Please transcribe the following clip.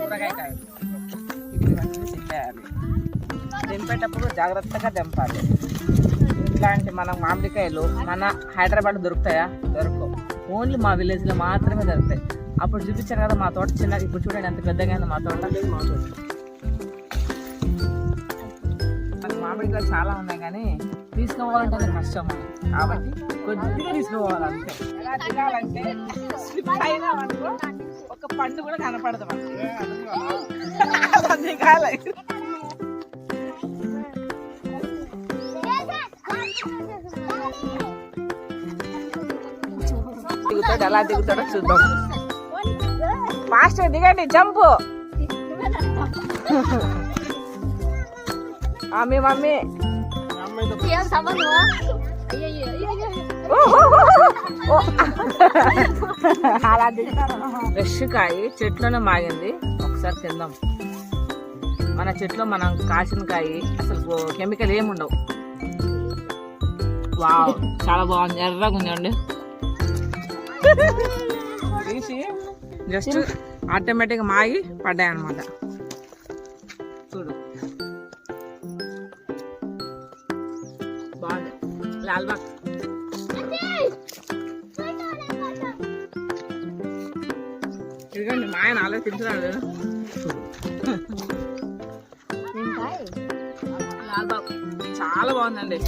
ఊరగాయ కాయలు ఇవన్నీ తినేయాలి. తెంపేటప్పుడు జాగ్రత్తగా తెంపాలి. ఇట్లాంటి మన మామిడికాయలు మన హైదరాబాద్ దొరుకుతాయా? దొరకవు. ఓన్లీ మా విలేజ్లో మాత్రమే దొరుకుతాయి. అప్పుడు చూపించాను కదా మా తోట చిన్నగా, ఇప్పుడు చూడండి ఎంత పెద్దగా ఉంది మా తోట. మనకు మామిడికాయలు చాలా ఉన్నాయి కానీ తీసుకోవాలంటే కష్టం మనకి. కాబట్టి కొద్దిగా తీసుకోవాలంటే ఎలా తినాలంటే అయినా మనకు ఒక పండు కూడా కనపడదు మనకి. దిగుతాడు, ఎలా దిగుతాడో చూద్దాం. ఫాస్ట్ దిగండి, జంపు. మీ మమ్మీ అలా దిగుతారు. ఫ్రెష్ కాయ చెట్లోనే మాగింది, ఒకసారి తిందాం. మన చెట్లో మనం కాసిన కాయ అసలు కెమికల్ ఏముండవు. వావ్, చాలా బాగుంది, ఎర్రగా ఉందండి. తీసి జస్ట్ ఆటోమేటిక్గా మాగి పడ్డాయి అన్నమాట. చూడు బాగుంది. లాల్బాగ్ ఇదిగోండి, మా ఆయన ఆలోచన తింటున్నాడు. లాల్బాగ్ చాలా బాగుందండి.